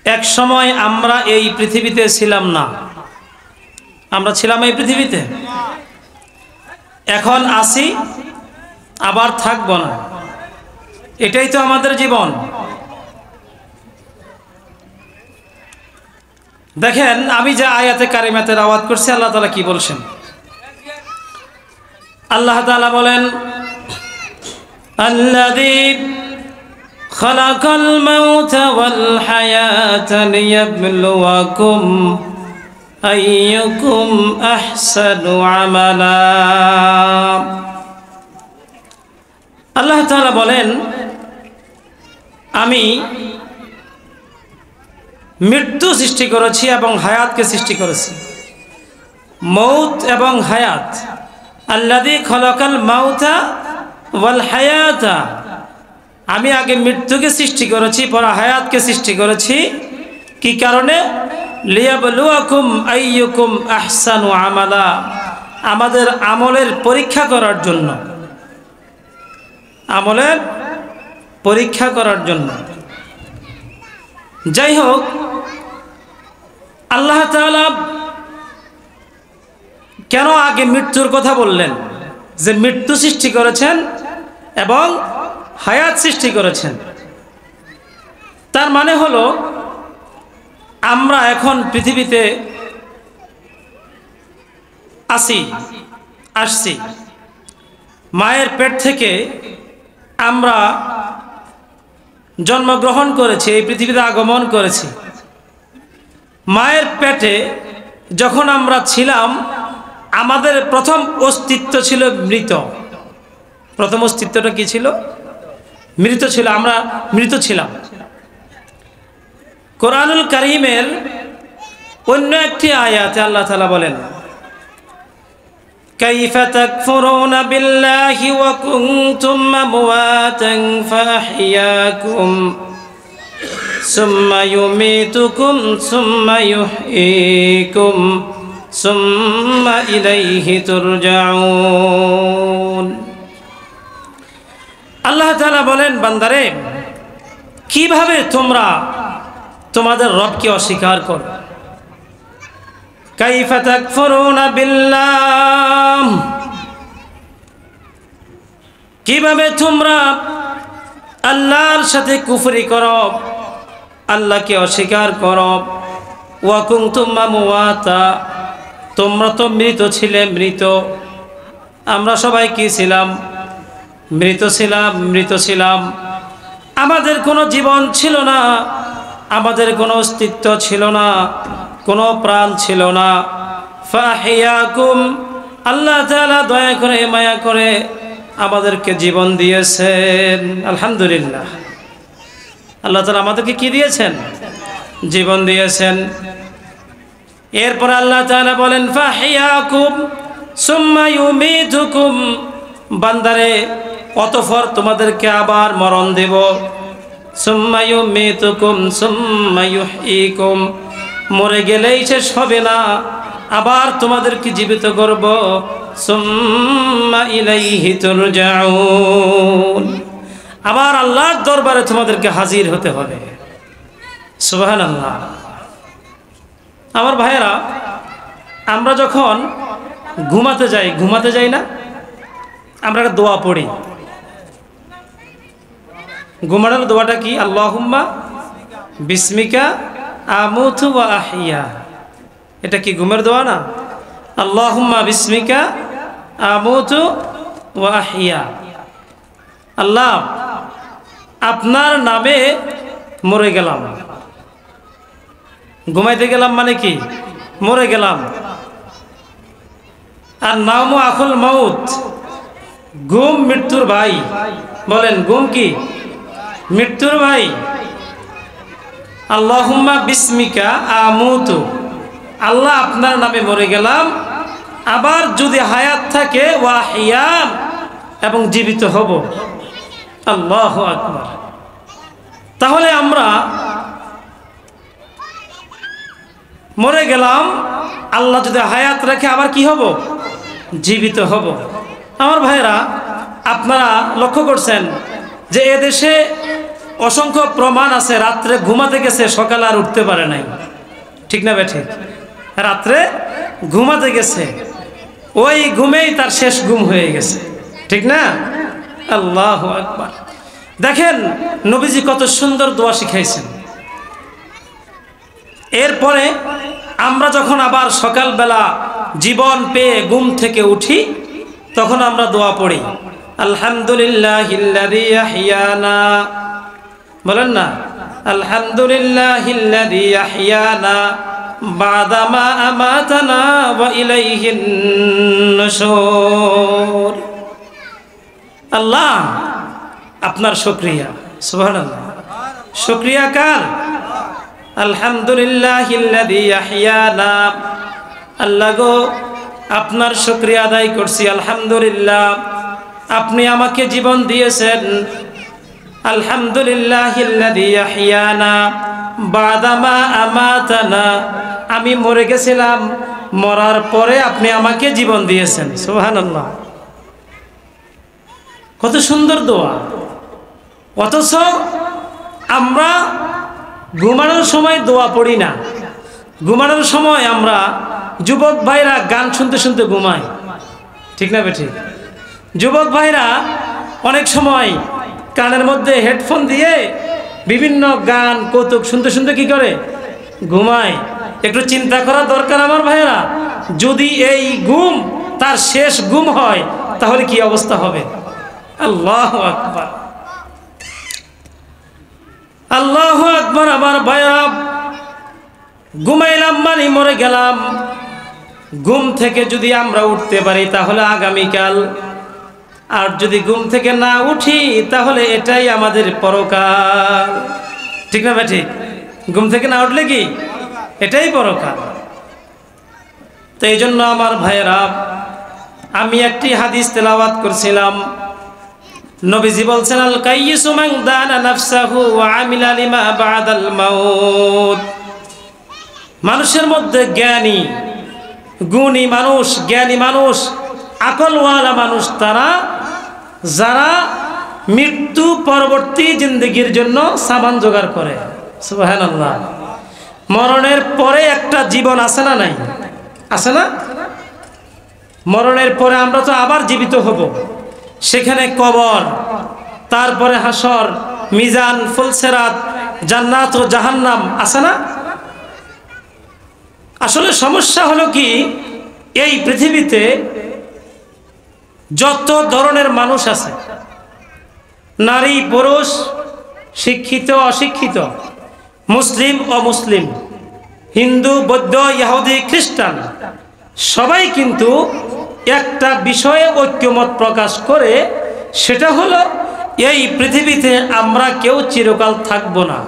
এক সময় আমরা এই পৃথিবীতে ছিলাম না, আমরা ছিলাম এই পৃথিবীতে, এখন আসি আবার থাকব না, এটাই তো আমাদের জীবন। দেখেন আমি যে আয়াতে কারিমাতে আওয়াজ করছি, আল্লাহ তাআলা কি বলছেন? আল্লাহ তাআলা বলেন, আল্লাযী খালাকাল মাউতা ওয়াল হায়াতা লিয়াবলুয়াকুম আইয়ুকুম আহসানু আমালা। আল্লাহ তাআলা বলেন, আমি মৃত্যু সৃষ্টি করেছি এবং হায়াতকে সৃষ্টি করেছি। মৌত এবং হায়াত, আল্লাযী খালাকাল মাউতা ওয়াল হায়াতা, আমি আগে মৃত্যুকে সৃষ্টি করেছি, পরে হায়াতকে সৃষ্টি করেছি। কি কারণে? লিয়াবলুয়াকুম আইয়ুকুম আহসানু আমালা, আমাদের আমলের পরীক্ষা করার জন্য, আমলের পরীক্ষা করার জন্য। যাই হোক, আল্লাহ তাআলা কেন আগে মৃত্যুর কথা বললেন? যে মৃত্যু সৃষ্টি করেছেন এবং হায়াত সৃষ্টি করেছেন। তার মানে হলো আমরা এখন পৃথিবীতে আসছি, মায়ের পেট থেকে আমরা জন্মগ্রহণ করেছি, এই পৃথিবীতে আগমন করেছি। মায়ের পেটে যখন আমরা ছিলাম, আমাদের প্রথম অস্তিত্ব ছিল মৃত। প্রথম অস্তিত্বটা কি ছিল? মৃত ছিল, আমরা মৃত ছিলাম। কোরআনুল কারীমের অন্য একটি আয়াতে আল্লাহ তাআলা বলেন, কাইফা তাকফুরুনা বিল্লাহি ওয়া কুনতুম আমওয়াতান ফাহইয়াকুম সুম্মা ইউমীতুকুম সুম্মা ইউহয়ীকুম সুম্মা ইলাইহি তুরজাউন। আল্লাহ তাআলা বলেন, বান্দারে, কিভাবে তোমরা তোমাদের রবকে অস্বীকার করো? কাইফা তাকফুরুনা বিল্লাহ, কিভাবে তোমরা আল্লাহর সাথে কুফরি করো, আল্লাহকে অস্বীকার করো। ওয়া কুনতুম আমওয়াতা, তোমরা তো মৃত ছিলে। মৃত আমরা সবাই কি ছিলাম? মৃত ছিলাম। আমাদের কোনো জীবন ছিল না, আমাদের কোনো অস্তিত্ব ছিল না, কোনো প্রাণ ছিল না। ফাহিয়াকুম, আল্লাহ তাআলা দয়া করে মায়া করে আমাদেরকে জীবন দিয়েছেন। আলহামদুলিল্লাহ, আল্লাহ তাআলা আমাদেরকে কি দিয়েছেন? জীবন দিয়েছেন। এরপর আল্লাহ তাআলা বলেন, ফাহিয়াকুম সুম্মা ইউমীতুকুম, বান্দারে, অতঃপর তোমাদেরকে আবার মরণ দেব। সুম্মা ইউমীতুকুম সুম্মা ইউহয়ীকুম, মরে গেলেই শেষ হবে না, আবার তোমাদেরকে জীবিত করব। সুম্মা ইলাইহি তুরজাউন, আবার আল্লাহর দরবারে তোমাদেরকে হাজির হতে হবে। সুবহানাল্লাহ। আমার ভাইয়েরা, আমরা যখন ঘুমাতে যাই না, আমরা একটা দোয়া পড়ি। ঘুমানোর দোয়াটা কি? আল্লাহুম্মা বিসমিকা আমুতু ওয়া আহইয়া। এটা কি ঘুমের দোয়া না? আল্লাহুম্মা বিসমিকা আমুতু ওয়া আহইয়া। আল্লাহ, আপনার নামে মরে গেলাম। ঘুমাইতে গেলাম মানে কি? মরে গেলাম। আর নামু আখুল মাউত, ঘুম মৃত্যুর ভাই। বলেন, ঘুম কি? মৃত্যুর ভাই। আল্লাহুম্মা বিসমিকা আমুতু, আল্লাহ আপনার নামে মরে গেলাম, আবার যদি হায়াত থাকে ওয়া আহইয়া, এবং জীবিত হব। আল্লাহু আকবার। তাহলে আমরা মরে গেলাম, আল্লাহ যদি হায়াত রাখে আবার কি হব? জীবিত হব। আমার ভাইরা, আপনারা লক্ষ্য করছেন যে এদেশে অসংখ্য প্রমাণ আছে, রাত্রে ঘুমাতে গেছে, সকালে আর উঠতে পারে নাই। ঠিক না বেঠিক? রাত্রে ঘুমাতে গেছে, ওই ঘুমেই তার শেষ ঘুম হয়ে গেছে। ঠিক না? আল্লাহু আকবার। দেখেন নবীজি কত সুন্দর দোয়া শিখাইছেন। এরপরে আমরা যখন আবার সকালবেলা জীবন পেয়ে ঘুম থেকে উঠি, তখন আমরা দোয়া পড়ি, আলহামদুলিল্লাহিল্লাযী আহইয়ানা, বলেন না, আলহামদুলিল্লাহিল্লাযী আহইয়ানা বা'দা মা আমাতানা ওয়া ইলাইহিন নুশুর। আল্লাহ আপনার শুকরিয়া। সুবহানাল্লাহ। শুকরিয়া কার? আলহামদুলিল্লাহিল্লাযী আহইয়ানা। আল্লাহ গো, আপনার শুকরিয়া আদায় করছি, আলহামদুলিল্লাহ আপনি আমাকে জীবন দিয়েছেন। আলহামদুলিল্লাহিল্লাযী আহইয়ানা বা'দা মা আমাতানা, আমি মরে গেছিলাম, মরার পরে আপনি আমাকে জীবন দিয়েছেন। সুবহানাল্লাহ। কত সুন্দর দোয়া। অথচ আমরা ঘুমানোর সময় দোয়া পড়ি না। ঘুমানোর সময় আমরা যুবক ভাইরা গান শুনতে শুনতে ঘুমায়। ঠিক না বেঠিক? যুবক ভাইরা অনেক সময় কানের মধ্যে হেডফোন দিয়ে বিভিন্ন গান কৌতুক শুনতে শুনতে কি করে? ঘুমায়। একটু চিন্তা করা দরকার আমার ভাইরা, যদি এই ঘুম তার শেষ ঘুম হয় তাহলে কি অবস্থা হবে? আল্লাহু আকবার, আল্লাহু আকবার। আমার ভাইরা, ঘুমাইলাম মানে মরে গেলাম। ঘুম থেকে যদি আমরা উঠতে পারি তাহলে আগামীকাল, আর যদি ঘুম থেকে না উঠি তাহলে এটাই আমাদের পরকাল। ঠিক না ভাই? ঠিক। ঘুম থেকে না উঠলে কি এটাই পরকাল। তো এই জন্য আমার ভাইয়েরা, আমি একটি হাদিস তেলাওয়াত করছিলাম। নবীজি বলছেন, আল কাইয়িসু মান দানা নাফসাহু ওয়া আমিলা লিমা বা'দাল মাউত। মানুষের মধ্যে জ্ঞানী, গুণী মানুষ, জ্ঞানী মানুষ, আকলওয়ালা মানুষ তারা যারা মৃত্যু পরবর্তী জিন্দেগির জন্য সামান জোগাড় করে। সুবহানাল্লাহ। মরণের পরে একটা জীবন আছে না নাই? আছে না? মরণের পরে আমরা তো আবার জীবিত হব। সেখানে কবর, তারপরে হাসর, মিজান, ফুলসেরাত, জান্নাত ও জাহান্নাম, আছে না? আসলে সমস্যা হলো কি, এই পৃথিবীতে যত ধরনের মানুষ আছে, নারী পুরুষ, শিক্ষিত অশিক্ষিত, মুসলিম অমুসলিম, হিন্দু বৌদ্ধ ইহুদি খ্রিস্টান, সবাই কিন্তু একটা বিষয়ে ঐক্যমত প্রকাশ করে, সেটা হলো এই পৃথিবীতে আমরা কেউ চিরকাল থাকবো না।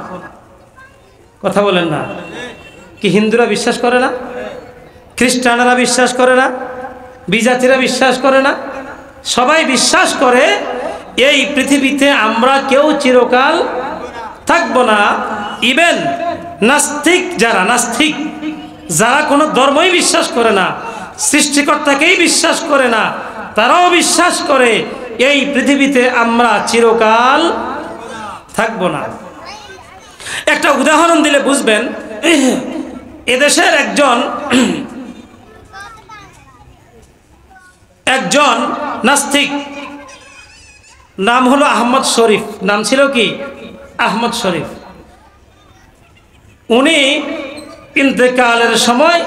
কথা বলেন না? কি হিন্দুরা বিশ্বাস করে না? খ্রিস্টানরা বিশ্বাস করে না? বিজাতিরা বিশ্বাস করে না? সবাই বিশ্বাস করে এই পৃথিবীতে আমরা কেউ চিরকাল থাকবো না। ইভেন নাস্তিক যারা, নাস্তিক যারা কোনো ধর্মই বিশ্বাস করে না, সৃষ্টিকর্তাকেই বিশ্বাস করে না, তারাও বিশ্বাস করে এই পৃথিবীতে আমরা চিরকাল থাকবো না। একটা উদাহরণ দিলে বুঝবেন। এদেশের একজন নাস্তিক, নাম হলো আহমদ শরীফ। নাম ছিল কি? আহমদ শরীফ। উনি ইন্তেকালের সময়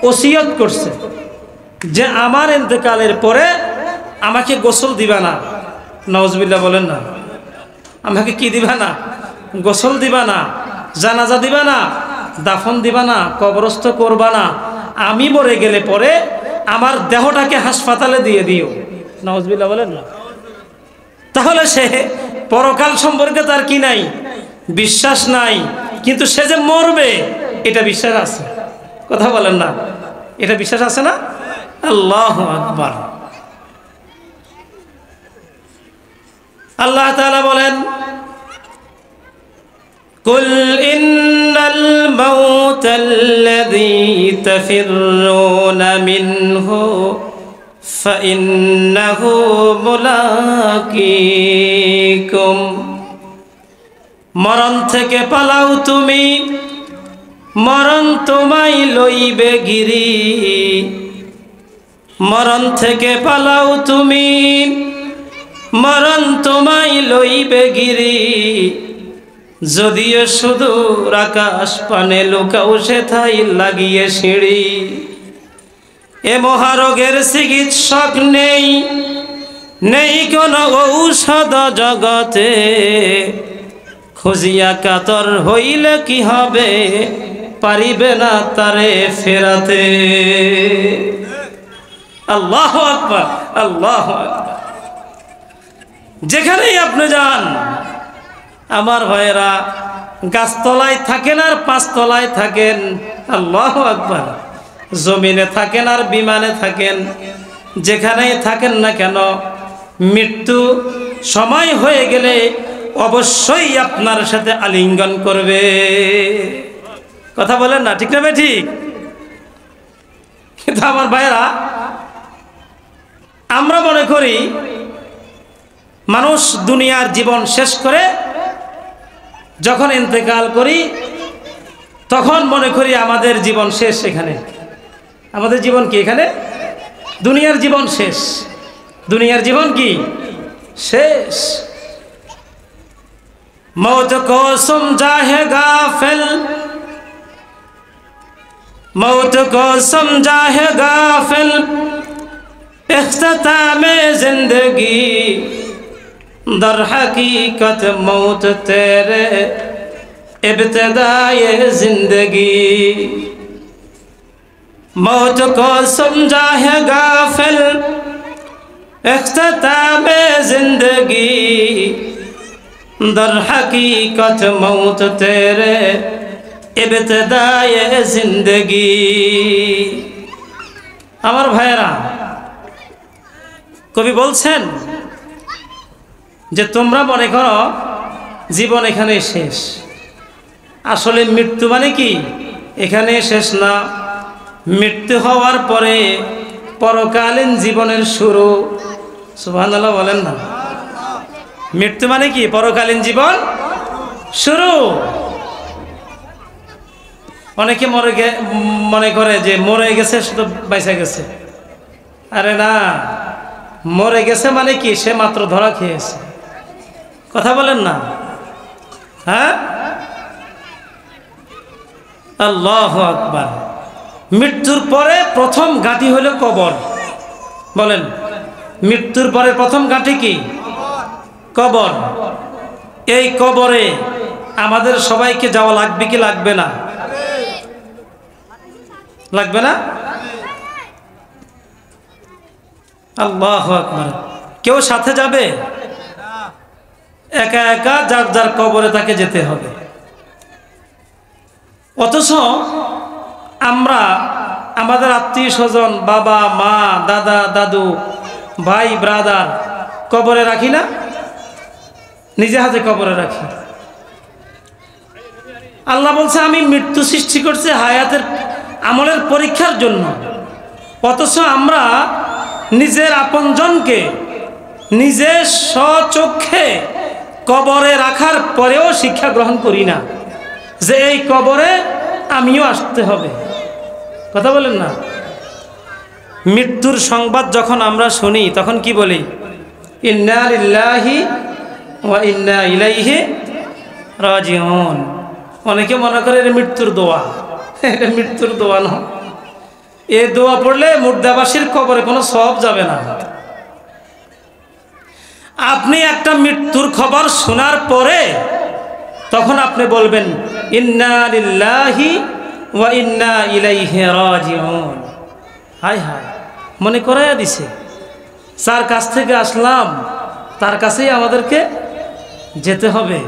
ওসিয়ত করছে যে আমার ইন্তেকালের পরে আমাকে গোসল দিবা না। নাউজুবিল্লাহ বলেন না। আমাকে কি দিবা না? গোসল দিবা না, জানাজা দিবা না, দাফন দিবা না, কবরস্থ করবা না। আমি মরে গেলে পরে আমার দেহটাকে হাসপাতালে দিয়ে দিও। নাউজুবিল্লাহ বলেন না। তাহলে সে পরকাল সম্পর্কে তার কি নাই? বিশ্বাস নাই, কিন্তু সে যে মরবে এটা বিশ্বাস আছে। কথা বলেন না? এটা বিশ্বাস আছে না? আল্লাহু আকবার। আল্লাহ তাআলা বলেন, কুল ইন্নাল মাউতাল্লাযী তাফিররুনা মিনহু ফাইন্নাহু মুলাকীকুম মরণ থেকে পালাও তুমি, মরণ তোমায় লইবে গিরি। মরণ থেকে পালাও তুমি, মরণ তোমায় লইবে গিরি। যদিও সুদূর আকাশ পানে লুকাও সেথায় লাগিয়ে সিঁড়ি। এ মহারোগের চিকিৎসক নেই, নেই কোনো ঔষধ জগতে। খুঁজিয়া কাতর হইলে কি হবে, পারিবে না তারে ফেরাতে। আল্লাহু আকবার, আল্লাহু আকবার। যেখানেই আপনি যান আমার ভাইয়েরা, গাছতলায় থাকেন আর পাঁচতলায় থাকেন, আল্লাহু আকবার, জমিনে থাকেন আর বিমানে থাকেন, যেখানেই থাকেন না কেন, মৃত্যু সময় হয়ে গেলে অবশ্যই আপনার সাথে আলিঙ্গন করবে। কথা বলেন না, ঠিক না ভাই? ঠিক। কিন্তু আমার ভাইয়েরা, আমরা মনে করি মানুষ দুনিয়ার জীবন শেষ করে যখন ইন্তেকাল করি তখন মনে করি আমাদের জীবন শেষ। এখানে আমাদের জীবন কি? এখানে দুনিয়ার জীবন শেষ। দুনিয়ার জীবন কি? শেষ। मौत को समझा है गाफिल, मौत को समझा है गाफिल, इख्तिताम जिंदगी, दर हकीकत मौत तेरे इब्तिदाए जिंदगी। मौत को समझा है गाफिल, इख्तिताम जिंदगी, दर हकीकत मौत तेरे इब्तिदाए जिंदगी। আমার ভাইয়েরা, কবি বলছেন যে তোমরা মনে করো জীবন এখানে শেষ। আসলে মৃত্যু মানে কি? এখানে শেষ না, মৃত্যু হওয়ার পরে পরকালীন জীবনের শুরু। সুবহানাল্লাহ বলেন না। মৃত্যু মানে কি? পরকালীন জীবন শুরু। অনেকে মনে করে যে মরে গেছে শুধু বাইসা গেছে। আরে না, মরে গেছে মানে কি? সে মাত্র ধরা খেয়েছে। কথা বলেন না? হ্যাঁ, আল্লাহু আকবার। মৃত্যুর পরে প্রথম ঘাঁটি হলো কবর। বলেন, মৃত্যুর পরে প্রথম ঘাঁটি কি? কবর। এই কবরে আমাদের সবাইকে যাওয়া লাগবে কি লাগবে না? লাগবে না? আল্লাহু আকবার। কেউ সাথে যাবে? একা একা যার যার কবরে তাকে যেতে হবে। অথচ আমরা আমাদের আত্মীয় স্বজন, বাবা মা, দাদা দাদু, ভাই ব্রাদার কবরে রাখি না? নিজে হাতে কবরে রাখি। আল্লাহ বলছে আমি মৃত্যু সৃষ্টি করছি হায়াতের আমলের পরীক্ষার জন্য। অথচ আমরা নিজের আপনজনকে নিজে স্বচক্ষে কবরে রাখার পরেও শিক্ষা গ্রহণ করি না যে এই কবরে আমিও আসতে হবে। কথা বলেন না? মৃত্যুর সংবাদ যখন আমরা শুনি তখন কি বলি? ইন্না লিল্লাহি ওয়া ইন্না ইলাইহি রাজিউন। অনেকে মনে করে এটা মৃত্যুর দোয়া। এটা মৃত্যুর দোয়া না। এই দোয়া পড়লে মুর্দাবাসীর কবরে কোনো সওয়াব যাবে না। আপনি একটা মৃত্যুর খবর শোনার পরে তখন আপনি বলবেন ইন্না লিল্লাহি ওয়া ইন্না ইলাইহি রাজিউন। হায় হায়, মনে করাইয়া দিছে যার কাছ থেকে আসলাম তার কাছেই আমাদেরকে যেতে হবে।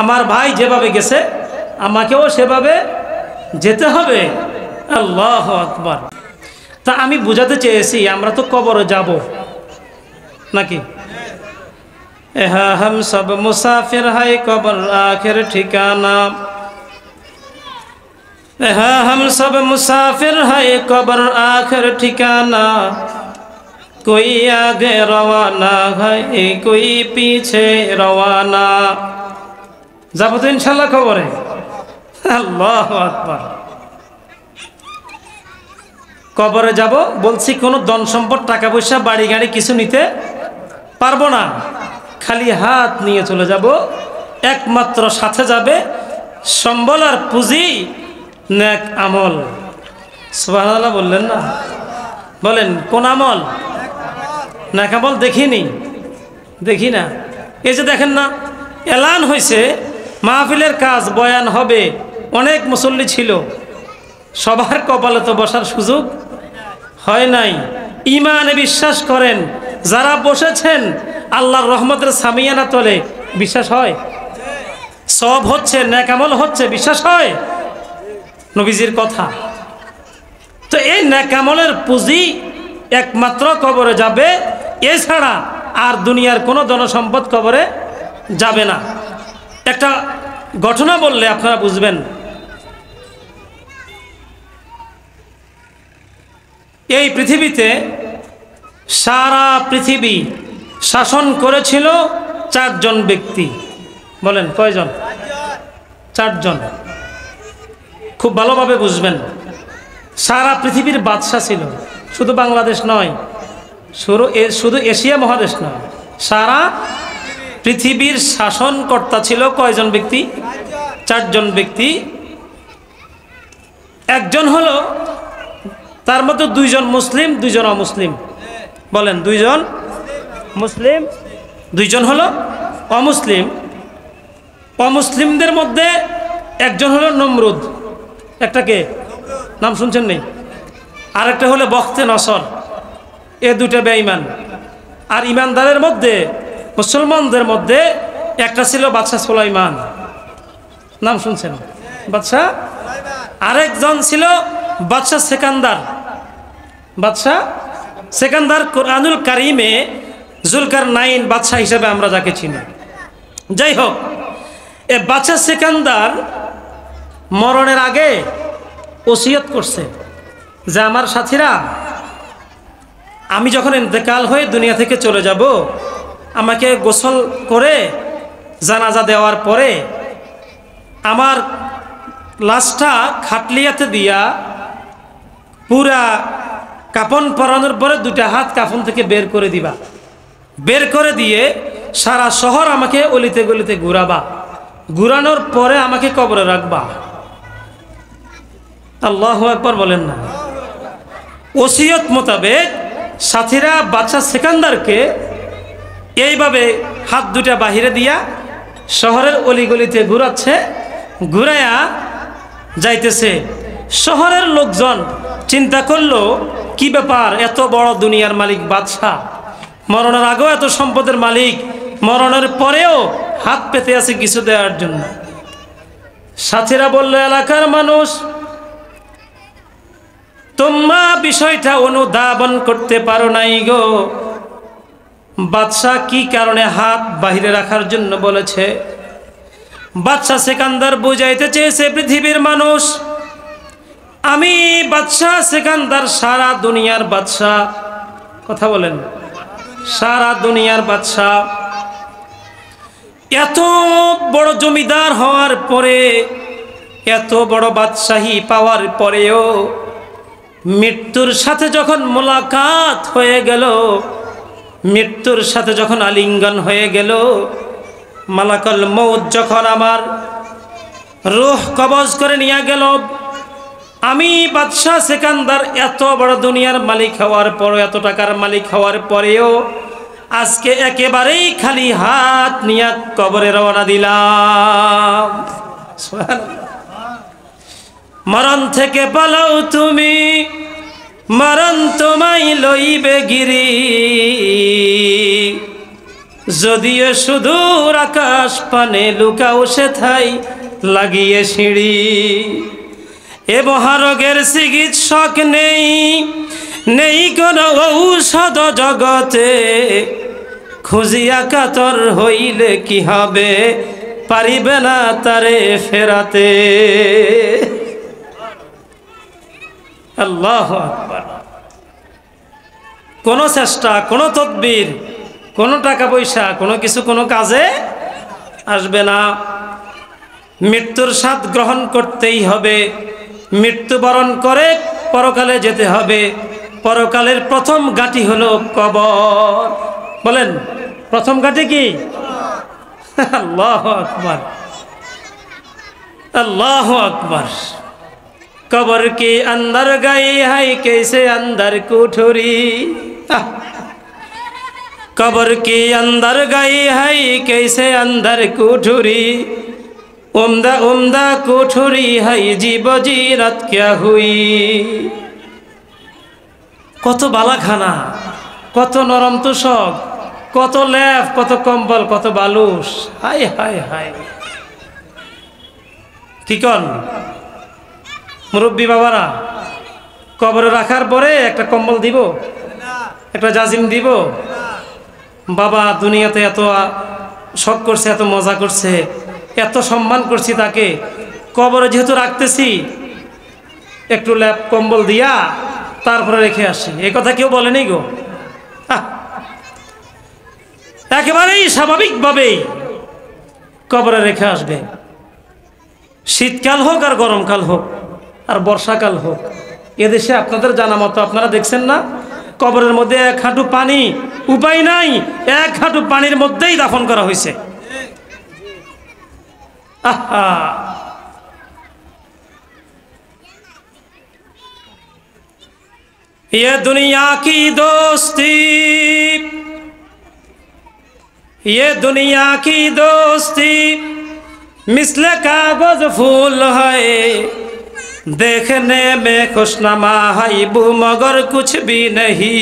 আমার ভাই যেভাবে গেছে আমাকেও সেভাবে যেতে হবে। আল্লাহু আকবার। তা আমি বুঝাতে চেয়েছি আমরা তো কবরে যাব নাকি? হ্যাঁ, হাম সব মুসাফির হাই কবর আখের ঠিকানা। হ্যাঁ, হাম সব মুসাফির হাই কবর আখের ঠিকানা। कोई आगे रवाना है कोई पीछे रवाना। যাবো তো ইনশাল্লাহ কবরে। আল্লাহু আকবার। কবরে যাব বলছি, কোনো ধন সম্পদ টাকা পয়সা বাড়ি গাড়ি কিছু নিতে পারবো না, খালি হাত নিয়ে চলে যাব। একমাত্র সাথে যাবে সম্বল আর পুঁজি, নেক আমল। সুবহানাল্লাহ বললেন না? বলেন কোন আমল? নেক আমল দেখিনি, দেখি না। এই যে দেখেন না, এলান হয়েছে মাহফিলের কাজ, বয়ান হবে, অনেক মুসল্লি ছিল, সবার কপালে তো বসার সুযোগ হয় নাই। ইমানে বিশ্বাস করেন, যারা বসেছেন আল্লাহর রহমতের সামিয়ানা তলে, বিশ্বাস হয়? সব হচ্ছে, নেক আমল হচ্ছে, বিশ্বাস হয়? নবীজির কথা। তো এই নেক আমলের পুঁজি একমাত্র কবরে যাবে, এছাড়া আর দুনিয়ার কোনো ধনসম্পদ কবরে যাবে না। একটা ঘটনা বললে আপনারা বুঝবেন। এই পৃথিবীতে সারা পৃথিবী শাসন করেছিল 4 জন ব্যক্তি। বলেন কয়জন? 4 জন। খুব ভালোভাবে বুঝবেন। সারা পৃথিবীর বাদশা ছিল, শুধু বাংলাদেশ নয়, শুধু এশিয়া মহাদেশ নয়, সারা পৃথিবীর শাসনকর্তা ছিল কয়জন ব্যক্তি? 4 জন ব্যক্তি। একজন হলো, তার মধ্যে 2 জন মুসলিম, 2 জন অমুসলিম। বলেন 2 জন মুসলিম, 2 জন হলো অমুসলিম। অমুসলিমদের মধ্যে একজন হলো নমরুদ, একটাকে নাম শুনছেন নেই, আরেকটা হলো বখতে নসর। এ 2টা বেঈমান। আর ইমানদারের মধ্যে, মুসলমানদের মধ্যে একটা ছিল বাদশাহ সুলাইমান, নাম শুনছেন? বাদশাহ। আরেকজন ছিল বাদশাহ সেকান্দার। বাদশাহ সেকান্দার কোরআনুল কারিমে জুলকারনাইন বাদশাহ হিসেবে আমরা যাকে চিনি। যাই হোক, এ বাদশাহ সেকান্দার মরণের আগে ওসিয়ত করছে যে আমার সাথীরা, আমি যখন ইন্তেকাল হয়ে দুনিয়া থেকে চলে যাব, আমাকে গোসল করে জানাজা দেওয়ার পরে আমার লাশটা খাটলিয়াতে দিয়া পুরা কাফন পরানোর পরে 2টা হাত কাফন থেকে বের করে দিবা। বের করে দিয়ে সারা শহর আমাকে অলিতে গলিতে ঘুরাবা, ঘুরানোর পরে আমাকে কবরে রাখবা। আল্লাহু আকবার বলেন না? ওসিয়ত মোতাবেক সাথীরা বাদশাহ সেকান্দারকে এইভাবে হাত 2টা বাহিরে দিয়া শহরের অলিগলিতে ঘুরাচ্ছে, ঘুরাইয়া যাইতেছে। শহরের লোকজন চিন্তা করলো, কি ব্যাপার, এত বড় দুনিয়ার মালিক বাদশাহ, মরণের আগেও এত সম্পদের মালিক, মরণের পরেও হাত পেতে আছে কিছু দেওয়ার জন্য। সাথীরা বলল, এলাকার মানুষ, তোমরা বিষয়টা অনুধাবন করতে পারো নাই গো, বাদশাহ কি কারণে হাত বাহিরে রাখার জন্য বলেছে। বাদশাহ সেকান্দার বুঝাইতে চেয়েছে পৃথিবীর মানুষ, আমি বাদশাহ সেকান্দার সারা দুনিয়ার বাদশাহ। কথা বলেন, সারা দুনিয়ার বাদশাহ। এত বড় জমিদার হওয়ার পরে, এত বড় বাদশাহী পাওয়ার পরেও মৃত্যুর সাথে যখন মোলাকাত হয়ে গেল, মৃত্যুর সাথে যখন আলিঙ্গন হয়ে গেল, মালাকুল মউত যখন আমার রূহ কবজ করে নিয়ে গেল, আমি বাদশাহ সেকান্দার এত বড় দুনিয়ার মালিক হওয়ার পর, এত টাকার মালিক হওয়ার পরেও আজকে একেবারেই খালি হাত নিয়ে কবরে রওনা দিলাম। মরণ থেকে পালাও তুমি, মরণ তোমায় লইবে গিরি, যদিও সুদূর আকাশ পানে লুকাও সেথায় লাগিয়ে সিঁড়ি। এ মহারোগের চিকিৎসক নেই, নেই কোনো ঔষধ জগতে, খুঁজিয়া কাতর হইলে কি হবে, পারিবে না তারে ফেরাতে। আল্লাহু আকবার। কোনো চেষ্টা, কোনো তদবির, কোনো টাকা পয়সা, কোনো কিছু কোনো কাজে আসবে না। মৃত্যুর স্বাদ গ্রহণ করতেই হবে, মৃত্যুবরণ করে পরকালে যেতে হবে। পরকালের প্রথম ঘাঁটি হলো কবর। বলেন প্রথম ঘাঁটি কি? আল্লাহু আকবার, अल्लाह अकबर। कब्र के अंदर गए है कैसे अंदर कोठरी, कब्र के अंदर गए है कैसे अंदर कोठरी, उम्दा उम्दा कोठरी है जीब जीरत क्या हुई। কত বালাখানা, কত নরম তোষক, কত লেপ, কত কম্বল, কত বালুস। হায় হায় হায়, কি কন মুরব্বী বাবারা? কবরে রাখার পরে একটা কম্বল দিব, একটা জাজিম দিব? বাবা দুনিয়াতে এত শখ করছে, এত মজা করছে, এত সম্মান করছি তাকে, কবরে যেহেতু রাখতেছি একটু ল্যাপ কম্বল দিয়া তারপরে রেখে আসি। এই কথা কেউ বলেনি গো। একেবারেই স্বাভাবিকভাবেই কবরে রেখে আসবে। শীতকাল হোক আর গরমকাল হোক আর বর্ষাকাল হোক, এদেশে আপনাদের জানা মতো আপনারা দেখছেন না, কবরের মধ্যে এক হাঁটু পানি, উপায় নাই, এক হাঁটু পানির মধ্যেই দাফন করা হয়েছে। আহা, ये दुनिया की दोस्ती, ये दुनिया की दोस्ती मिसल कागज फूल है, देखने में खुशनमा है वो मगर कुछ भी नहीं।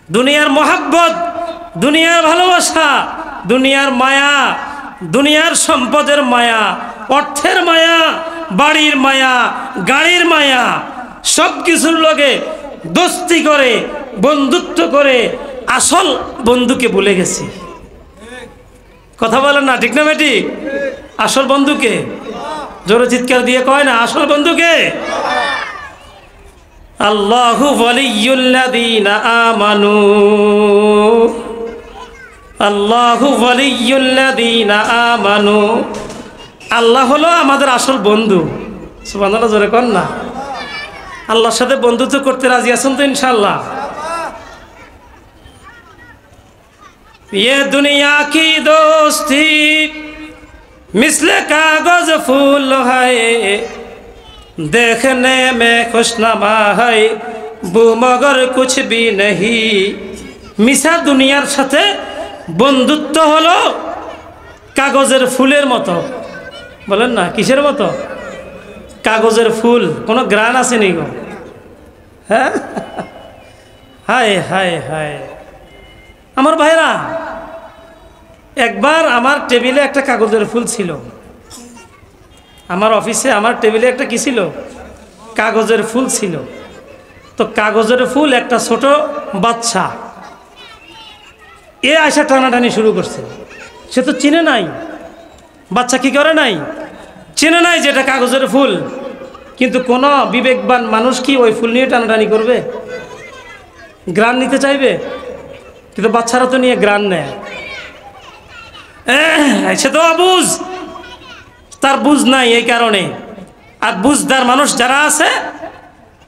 दुनियार मोहब्बत, दुनियार ভালোবাসা, দুনিয়ার মায়া, দুনিয়ার সম্পদের মায়া, অর্থের মায়া, বাড়ির মায়া, গাড়ির মায়া, সব কিছুর লগে দোস্তি করে, বন্ধুত্ব করে আসল বন্ধুকে ভুলে গেছি। কথা বলেন না, ঠিক না বেটি? আসল বন্ধুকে জোরে চিৎকার দিয়ে কয় না, আসল বন্ধুকে? আল্লাহু ওয়ালিয়ুল্লাযীনা আমানু, আল্লাহু ওয়ালিয়ুল্লাযীনা আমানু। আল্লাহ হলো আমাদের আসল বন্ধু। সুবহানাল্লাহ, জোরে কন না। আল্লাহর সাথে বন্ধুত্ব করতে রাজি আছেন তো ইনশাআল্লাহ? ये दुनिया की दोस्ती मिसल कागज फूल है, देखने में खुशनमा है वो मगर कुछ भी नहीं। মিশা দুনিয়ার সাথে বন্ধুত্ব হলো কাগজের ফুলের মতো। বলেন না, কিসের মতো? কাগজের ফুল, কোনো গ্রান আছে নি গো? হ্যাঁ, হায় হায় হায়। আমার ভাইরা, একবার আমার টেবিলে একটা কাগজের ফুল ছিল। আমার অফিসে আমার টেবিলে একটা কি ছিল? কাগজের ফুল ছিল। তো কাগজের ফুল একটা ছোট বাচ্চা এ আয়সা টানাটানি শুরু করছে। সে তো চিনে নাই, বাচ্চা কি করে নাই, চিনে নাই যে এটা কাগজের ফুল। কিন্তু কোনো বিবেকবান মানুষ কি ওই ফুল নিয়ে টানাটানি করবে? গ্রান নিতে চাইবে? কিন্তু বাচ্চারা তো নিয়ে গ্রান নেয়। সে তো অবুঝ, তার বুঝ নাই এই কারণে। আর বুঝদার মানুষ যারা আছে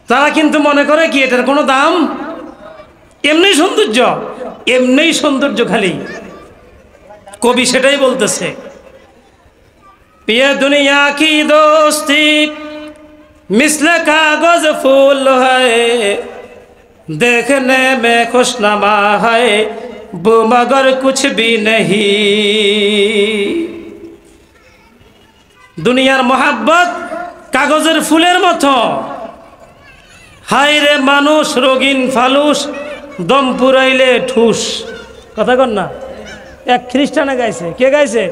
তারা কিন্তু মনে করে কি এটার কোনো দাম, এমনি সৌন্দর্য, এমনি সৌন্দর্য খালি। কবি সেটাই বলতেছে, ये दुनिया की दोस्ती मिसल कागज फूल है, देखने में खुशनमा है वो मगर कुछ भी नहीं। দুনিয়ার মোহাব্বত কাগজের ফুলের মতো। হায় রে মানুষ রোগিন ফালুস, দম পুরাইলে ঠুস। কথা কন না। এক খ্রিস্টানে গাইছে। কে গাইছে?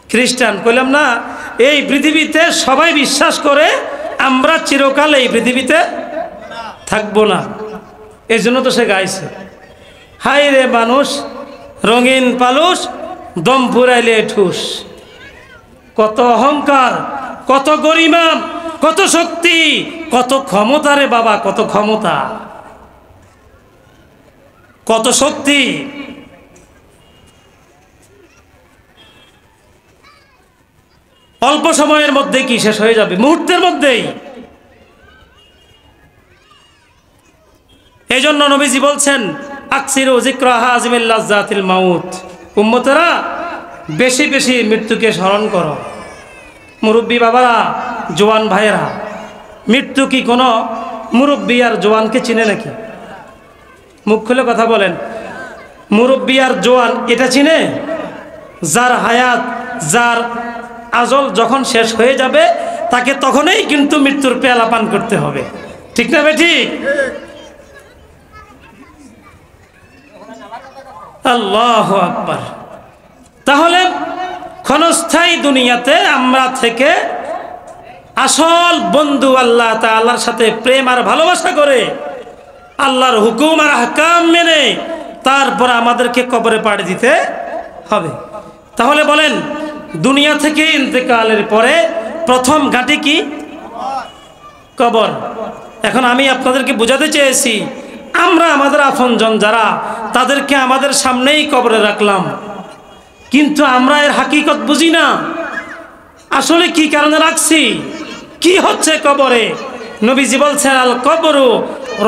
খ্রিস্টান। কইলাম না, এই পৃথিবীতে সবাই বিশ্বাস করে আমরা চিরকাল এই পৃথিবীতে থাকবো না, এই জন্য তো সে গাইছে, হায় রে মানুষ রঙিন পালুস, দম ফুরাইলে ঠুস। কত অহংকার, কত গরিমা, কত শক্তি, কত ক্ষমতা রে বাবা, কত ক্ষমতা, কত শক্তি। অল্প সময়ের মধ্যেই কি শেষ হয়ে যাবে, মুহূর্তের মধ্যেই। এই জন্য নবীজি বলছেন আকসিরু যিকরা হাযিমিল লাযযাতিল মাউত, উম্মতেরা বেশি বেশি মৃত্যুকে স্মরণ করো। মুরব্বী বাবারা, জওয়ান ভাইয়েরা, মৃত্যু কি কোনো মুরব্বী আর জওয়ানকে চিনে নাকি? মুখ খুলে কথা বলেন। মুরব্বী আর জওয়ান এটা চিনে? যার হায়াত, যার আজল যখন শেষ হয়ে যাবে তাকে তখনই কিন্তু মৃত্যুর পেয়ালা পান করতে হবে, ঠিক না বেঠিক? আল্লাহু আকবার। তাহলে ক্ষণস্থায়ী দুনিয়াতে আমরা থেকে আসল বন্ধু আল্লাহ তাআলার সাথে প্রেম আর ভালোবাসা করে আল্লাহর হুকুম আর আহকাম মেনে তারপর আমাদেরকে কবরে পাড়ি দিতে হবে। তাহলে বলেন, দুনিয়া থেকে ইন্তেকালের পরে প্রথম ঘাঁটি কি? কবর। এখন আমি আপনাদেরকে বোঝাতে চেয়েছি, আমরা আমাদের আপনজন যারা, তাদেরকে আমাদের সামনেই কবরে রাখলাম, কিন্তু আমরা এর হাকিকত বুঝি না। আসলে কি কারণে রাখছি, কি হচ্ছে কবরে? নবীজি বলছেন আল কবরু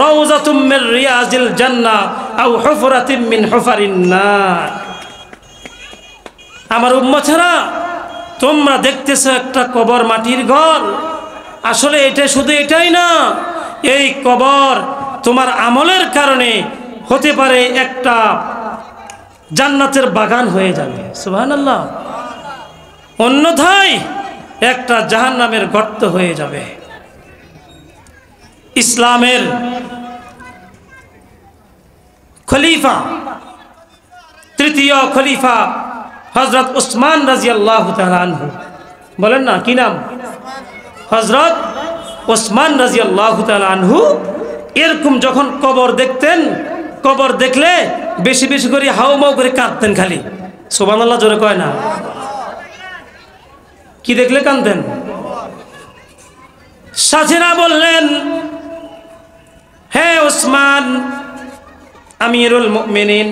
রাউযাতুম মির রিয়াজিল জান্নাহ আও হুফরাতুম মিন হুফারিন নার। আমার উম্মতেরা, তোমরা দেখতেছো একটা কবর, মাটির ঘর। আসলে এটা শুধু এটাই না, এই কবর তোমার আমলের কারণে হতে পারে একটা জান্নাতের বাগান হয়ে যাবে, সুবহানাল্লাহ। অন্যথায় একটা জাহান্নামের গর্ত হয়ে যাবে। ইসলামের খলিফা, তৃতীয় খলিফা হযরত উসমান রাদিয়াল্লাহু তাআলা আনহু, বলেন না কি নাম? হযরত উসমান রাদিয়াল্লাহু তাআলা আনহু এরকম যখন কবর দেখতেন, কবর দেখলে বেশি বেশি করে হাউমাউ করে কাঁদতেন খালি, সুবহানাল্লাহ জোরে কয় না? কি দেখলে কাঁদতেন? সাথীরা বললেন, হে উসমান আমিরুল মুমিনিন,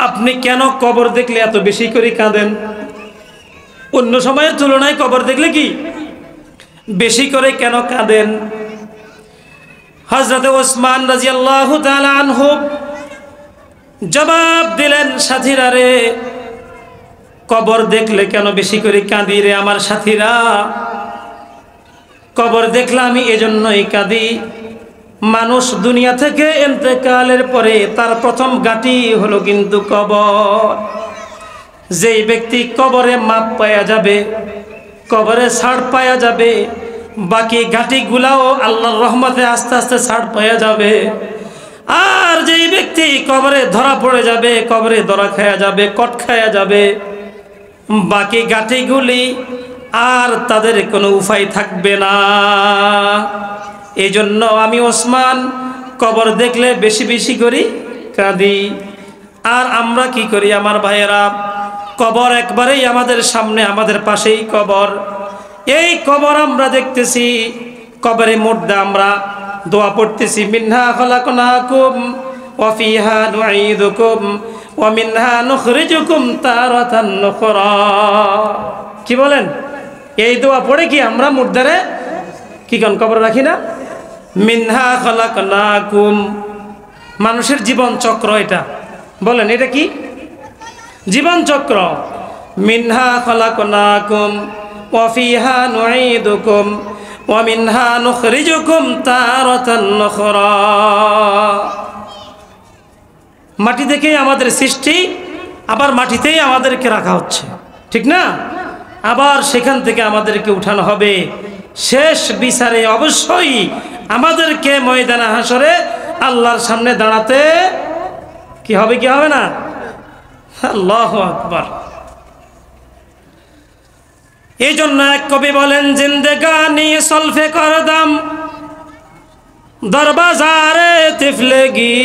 আপনি কেন কবর দেখলে এত বেশি করে কাঁদেন? অন্য সময়ের তুলনায় কবর দেখলে কি বেশি করে কেন কাঁদেন? হযরত উসমান রাদিয়াল্লাহু তাআলা আনহু জবাব দিলেন, সাথীরা রে, কবর দেখলে কেন বেশি করে কাঁদি রে আমার সাথীরা? কবর দেখলে আমি এজন্যই কাঁদি, মানুষ দুনিয়া থেকে ইন্তেকালের পরে তার প্রথম ঘাঁটি হলো কিন্তু কবর। যেই ব্যক্তি কবরে মাপ পাওয়া যাবে, কবরে ছাড় পাওয়া যাবে, বাকি ঘাঁটিগুলাও আল্লাহর রহমতে আস্তে আস্তে ছাড় পাওয়া যাবে। আর যেই ব্যক্তি কবরে ধরা পড়ে যাবে, কবরে ধরা খায়া যাবে, কট খায়া যাবে, বাকি ঘাঁটিগুলি আর তাদের কোনো উপায় থাকবে না। এই জন্য আমি ওসমান কবর দেখলে বেশি বেশি করি কাঁদি। আর আমরা কি করি আমার ভাইয়েরা? কবর একবারেই আমাদের সামনে, আমাদের পাশেই কবর। এই কবর আমরা দেখতেছি, কবরে মুর্দা আমরা দোয়া পড়তেছি, মিনহা খলাকনাকুম ওয়া ফিহা নুঈদুকুম ওয়া মিনহা নুখরিজুকুম তারাতান নুখরা। কি বলেন? এই দোয়া পড়ে কি আমরা মুর্দারে কি কোন কবর রাখি না? মিনহা খলাকনাকুম, মানুষের জীবন চক্র এটা। বলেন এটা কি জীবন চক্র? মিনহা খলাকনাকুম ওয়া ফিহা নুঈদুকুম ওয়া মিনহা নুখরিজুকুম তারাতান নুখরা। মাটি থেকেই আমাদের সৃষ্টি, আবার মাটিতেই আমাদেরকে রাখা হচ্ছে, ঠিক না? আবার সেখান থেকে আমাদেরকে উঠানো হবে। শেষ বিচারে অবশ্যই আমাদেরকে ময়দানে হাসরে আল্লাহর সামনে দাঁড়াতে কি হবে, কি হবে না? আল্লাহু আকবার। এই জন্য এক কবি বলেন, জিন্দেগানি সলফে করদাম দরবাজারে তিফলেগি,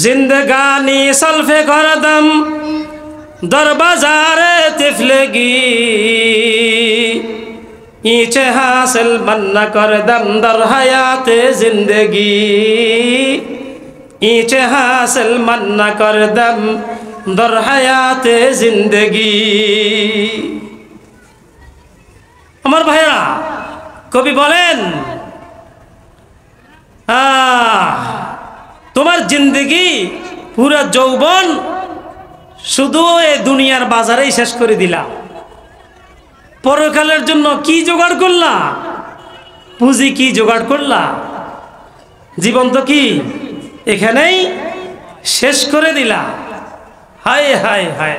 জিন্দেগানি সলফে করদাম দরবাজারে তিফলেগি, ইচে হাসিল মন্না করদম দর হায়াতে জিন্দগি, ইচে হাসিল মন্না করদম দর হায়াতে জিন্দেগি। আমার ভাইরা, কবি বলেন তোমার জিন্দেগি পুরা যৌবন শুধু এই দুনিয়ার বাজারেই শেষ করে দিলা, পরকালের জন্য কি জোগাড় করলা, পুঁজি কি জোগাড় করলা, জীবন তো কি এখানেই শেষ করে দিলা। হায় হায় হায়।